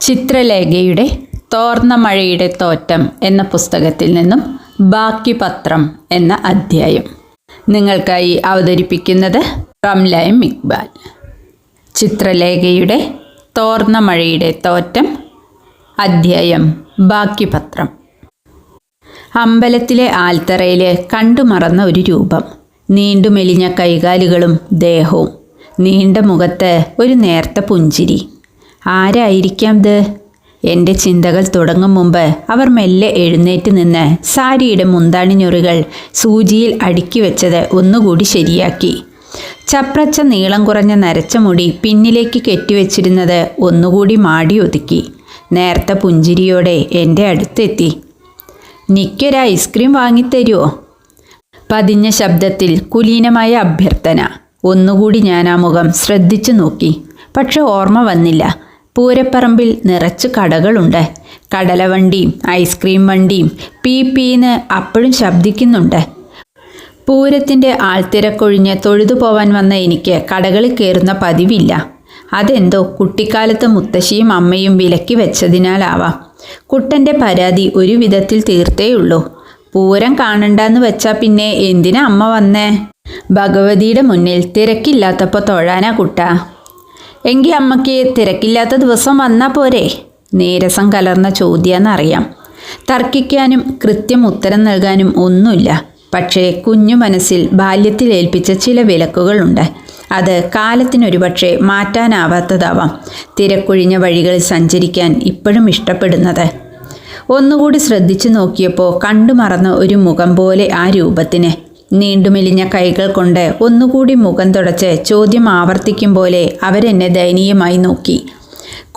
ചിത്രലേഖയുടെ തോർന്ന മഴയുടെ തോറ്റം എന്ന പുസ്തകത്തിൽ നിന്നും ബാക്കി പത്രം എന്ന അധ്യായം നിങ്ങൾക്കായി അവതരിപ്പിക്കുന്നത് റംലയും ഇക്ബാൽ. ചിത്രലേഖയുടെ തോർന്ന മഴയുടെ തോറ്റം അധ്യായം ബാക്കി പത്രം. അമ്പലത്തിലെ ആൽത്തറയിൽ കണ്ടുമറന്ന ഒരു രൂപം. നീണ്ടുമെലിഞ്ഞ കൈകാലുകളും ദേഹവും, നീണ്ട മുഖത്ത് ഒരു നേർത്ത പുഞ്ചിരി. ആരായിരിക്കാം ഇത്? എൻ്റെ ചിന്തകൾ തുടങ്ങും മുമ്പ് അവർ മെല്ലെ എഴുന്നേറ്റ് നിന്ന് സാരിയുടെ മുന്താണിഞ്ഞൊറികൾ സൂചിയിൽ അടുക്കി വെച്ചത് ഒന്നുകൂടി ശരിയാക്കി. ചപ്രച്ച നീളം കുറഞ്ഞ നരച്ച മുടി പിന്നിലേക്ക് കെട്ടിവെച്ചിരുന്നത് ഒന്നുകൂടി മാടി ഒതുക്കി. നേർത്ത പുഞ്ചിരിയോടെ എൻ്റെ അടുത്തെത്തി. "നിക്കൊരു ഐസ്ക്രീം വാങ്ങിത്തരുമോ?" പതിഞ്ഞ ശബ്ദത്തിൽ കുലീനമായ അഭ്യർത്ഥന. ഒന്നുകൂടി ഞാൻ ആ മുഖം ശ്രദ്ധിച്ചു നോക്കി. പക്ഷെ ഓർമ്മ വന്നില്ല. പൂരപ്പറമ്പിൽ നിറച്ച് കടകളുണ്ട്. കടലവണ്ടിയും ഐസ്ക്രീം വണ്ടിയും പീന്ന് അപ്പോഴും ശബ്ദിക്കുന്നുണ്ട്. പൂരത്തിൻ്റെ ആൾത്തിരക്കൊഴിഞ്ഞ് തൊഴുതു പോവാൻ വന്ന എനിക്ക് കടകളിൽ കയറുന്ന പതിവില്ല. അതെന്തോ കുട്ടിക്കാലത്ത് മുത്തശ്ശിയും അമ്മയും വിലക്കി വെച്ചതിനാലാവാം. കുട്ടൻ്റെ പരാതി ഒരു വിധത്തിൽ തീർത്തേയുള്ളൂ. പൂരം കാണണ്ടെന്ന് വെച്ചാൽ പിന്നെ എന്തിനാ അമ്മ വന്നേ? ഭഗവതിയുടെ മുന്നിൽ തിരക്കില്ലാത്തപ്പോൾ തൊഴാനാ കുട്ട. എങ്കിൽ അമ്മയ്ക്ക് തിരക്കില്ലാത്ത ദിവസം വന്നാൽ പോരെ? നീരസം കലർന്ന ചോദ്യമെന്നറിയാം. തർക്കിക്കാനും കൃത്യം ഉത്തരം നൽകാനും ഒന്നുമില്ല. പക്ഷേ കുഞ്ഞു മനസ്സിൽ ബാല്യത്തിൽ ഏൽപ്പിച്ച ചില വിലക്കുകളുണ്ട്. അത് കാലത്തിനൊരു പക്ഷേ മാറ്റാനാവാത്തതാവാം. തിരക്കൊഴിഞ്ഞ വഴികളിൽ സഞ്ചരിക്കാൻ ഇപ്പോഴും ഇഷ്ടപ്പെടുന്നത്. ഒന്നുകൂടി ശ്രദ്ധിച്ചു നോക്കിയപ്പോൾ കണ്ടുമറന്ന ഒരു മുഖം പോലെ ആ രൂപത്തിന്. നീണ്ടുമെലിഞ്ഞ കൈകൾ കൊണ്ട് ഒന്നുകൂടി മുഖം തുടച്ച് ചോദ്യം ആവർത്തിക്കും പോലെ അവരെന്നെ ദയനീയമായി നോക്കി.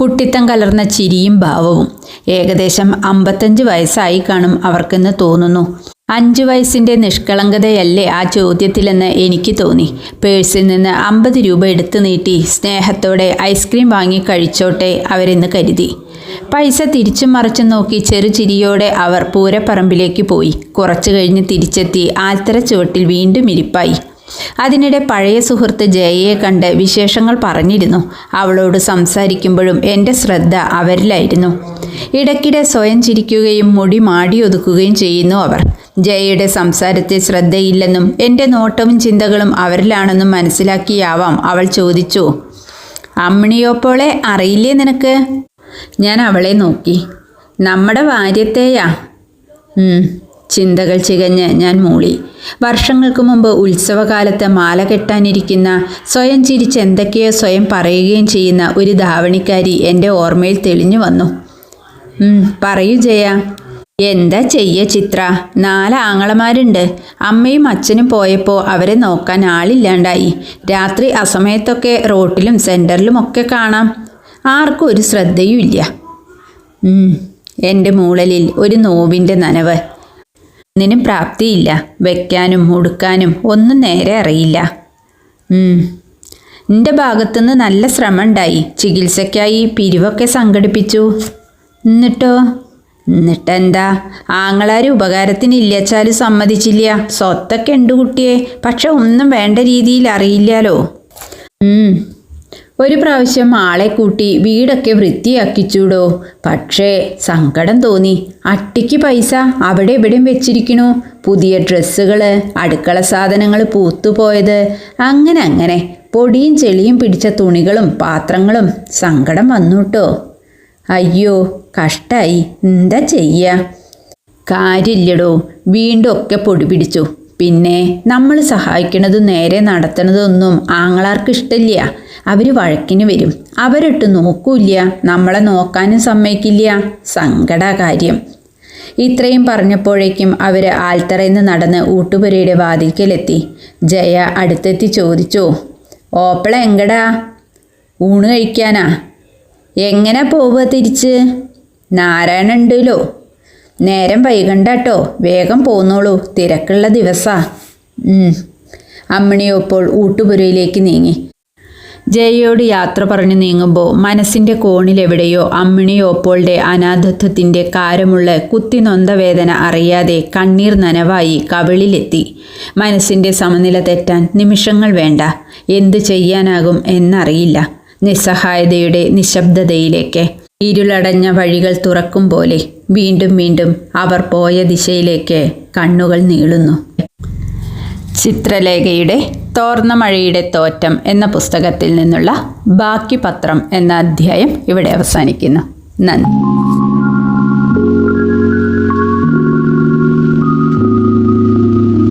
കുട്ടിത്തം കലർന്ന ചിരിയും ഭാവവും. ഏകദേശം 55 വയസ്സായി കാണും അവർക്കെന്ന് തോന്നുന്നു. 5 വയസ്സിൻ്റെ നിഷ്കളങ്കതയല്ലേ ആ ചോദ്യത്തിലെന്ന് എനിക്ക് തോന്നി. പേഴ്സിൽ നിന്ന് 50 രൂപ എടുത്തു നീട്ടി സ്നേഹത്തോടെ ഐസ്ക്രീം വാങ്ങി കഴിച്ചോട്ടെ അവരെന്ന് കരുതി. പൈസ തിരിച്ചും മറിച്ചും നോക്കി ചെറുചിരിയോടെ അവർ പൂരപ്പറമ്പിലേക്ക് പോയി. കുറച്ചു കഴിഞ്ഞ് തിരിച്ചെത്തി ആൽത്തറ ചുവട്ടിൽ വീണ്ടും ഇരിപ്പായി. അതിനിടെ പഴയ സുഹൃത്ത് ജയയെ കണ്ട് വിശേഷങ്ങൾ പറഞ്ഞിരുന്നു. അവളോട് സംസാരിക്കുമ്പോഴും എൻ്റെ ശ്രദ്ധ അവരിലായിരുന്നു. ഇടയ്ക്കിടെ സ്വയം ചിരിക്കുകയും മുടി മാടിയൊതുക്കുകയും ചെയ്യുന്നു അവർ. ജയയുടെ സംസാരത്തിൽ ശ്രദ്ധയില്ലെന്നും എൻ്റെ നോട്ടവും ചിന്തകളും അവരിലാണെന്നും മനസ്സിലാക്കിയാവാം അവൾ ചോദിച്ചു, "അമ്മിണിയോപ്പോളെ അറിയില്ലേ നിനക്ക്?" ഞാൻ അവളെ നോക്കി. "നമ്മുടെ ഭാര്യത്തെയാ?" ചിന്തകൾ ചികഞ്ഞ് ഞാൻ മൂളി. വർഷങ്ങൾക്ക് മുമ്പ് ഉത്സവകാലത്ത് മാല കെട്ടാനിരിക്കുന്ന, സ്വയം ചിരിച്ച് എന്തൊക്കെയോ സ്വയം പറയുകയും ചെയ്യുന്ന ഒരു ധാവണിക്കാരി എൻ്റെ ഓർമ്മയിൽ തെളിഞ്ഞു വന്നു. "പറയൂ ജയ." "എന്താ ചെയ്യ ചിത്ര, 4 ആങ്ങളമാരുണ്ട്. അമ്മയും അച്ഛനും പോയപ്പോൾ അവരെ നോക്കാൻ ആളില്ലാണ്ടായി. രാത്രി അസമയത്തൊക്കെ റോട്ടിലും സെൻറ്ററിലും ഒക്കെ കാണാം. ആർക്കും ഒരു ശ്രദ്ധയും ഇല്ല." എൻ്റെ മൂളലിൽ ഒരു നോവിൻ്റെ നനവ്. ഒന്നിനും പ്രാപ്തിയില്ല. വെക്കാനും ഉടുക്കാനും ഒന്നും നേരെ അറിയില്ല. എൻ്റെ ഭാഗത്തുനിന്ന് നല്ല ശ്രമം ഉണ്ടായി. ചികിത്സയ്ക്കായി പിരിവൊക്കെ സംഘടിപ്പിച്ചു. എന്നിട്ടെന്താ? ആങ്ങളാർ ഉപകാരത്തിനില്ലച്ചാലും സമ്മതിച്ചില്ല. സ്വത്തൊക്കെ ഉണ്ട് കുട്ടിയെ, പക്ഷെ ഒന്നും വേണ്ട രീതിയിൽ അറിയില്ലാലോ. ഒരു പ്രാവശ്യം ആളെ കൂട്ടി വീടൊക്കെ വൃത്തിയാക്കിച്ചൂടോ. പക്ഷേ സങ്കടം തോന്നി. അട്ടിക്ക് പൈസ അവിടെ എവിടെയും വെച്ചിരിക്കണു. പുതിയ ഡ്രസ്സുകൾ, അടുക്കള സാധനങ്ങൾ പൂത്തുപോയത്, അങ്ങനെ പൊടിയും ചെളിയും പിടിച്ച തുണികളും പാത്രങ്ങളും. സങ്കടം വന്നുട്ടോ. അയ്യോ കഷ്ടായി. എന്താ ചെയ്യുക? കാര്യമില്ലടോ. വീണ്ടും ഒക്കെ പൊടി പിടിച്ചു. പിന്നെ നമ്മൾ സഹായിക്കണതും നേരെ നടത്തണതൊന്നും ആങ്ങളാർക്ക് ഇഷ്ടമില്ല. അവർ വഴക്കിന് വരും. അവരിട്ട് നോക്കൂല്ല. നമ്മളെ നോക്കാനും സമ്മതിക്കില്ല. സങ്കട കാര്യം. ഇത്രയും പറഞ്ഞപ്പോഴേക്കും അവർ ആൽത്തറയിൽ നിന്ന് നടന്ന് ഊട്ടുപുരയുടെ വാതിൽക്കലെത്തി. ജയ അടുത്തെത്തി ചോദിച്ചു, "ഓപ്പള എങ്കടാ?" "ഊണ് കഴിക്കാനാ." "എങ്ങനെ പോവുക തിരിച്ച്?" "നാരായണ ഉണ്ടല്ലോ." "നേരം വൈകണ്ടാട്ടോ, വേഗം പോന്നോളൂ. തിരക്കുള്ള ദിവസാ." അമ്മിണിയോപ്പോൾ ഊട്ടുപുരയിലേക്ക് നീങ്ങി. ജയയോട് യാത്ര പറഞ്ഞു നീങ്ങുമ്പോൾ മനസ്സിൻ്റെ കോണിലെവിടെയോ അമ്മിണിയോപ്പോളുടെ അനാഥത്വത്തിൻ്റെ കാരമുള്ള കുത്തിനൊന്ത വേദന അറിയാതെ കണ്ണീർ നനവായി കവിളിലെത്തി. മനസ്സിൻ്റെ സമനില തെറ്റാൻ നിമിഷങ്ങൾ വേണ്ട. എന്തു ചെയ്യാനാകും എന്നറിയില്ല. നിസ്സഹായതയുടെ നിശബ്ദതയിലേക്ക് ഇരുളടഞ്ഞ വഴികൾ തുറക്കും പോലെ വീണ്ടും വീണ്ടും അവർ പോയ ദിശയിലേക്ക് കണ്ണുകൾ നീളുന്നു. ചിത്രലേഖയുടെ തോർന്ന മഴയുടെ തോറ്റം എന്ന പുസ്തകത്തിൽ നിന്നുള്ള ബാക്കി പത്രം എന്ന അധ്യായം ഇവിടെ അവസാനിക്കുന്നു. നന്ദി.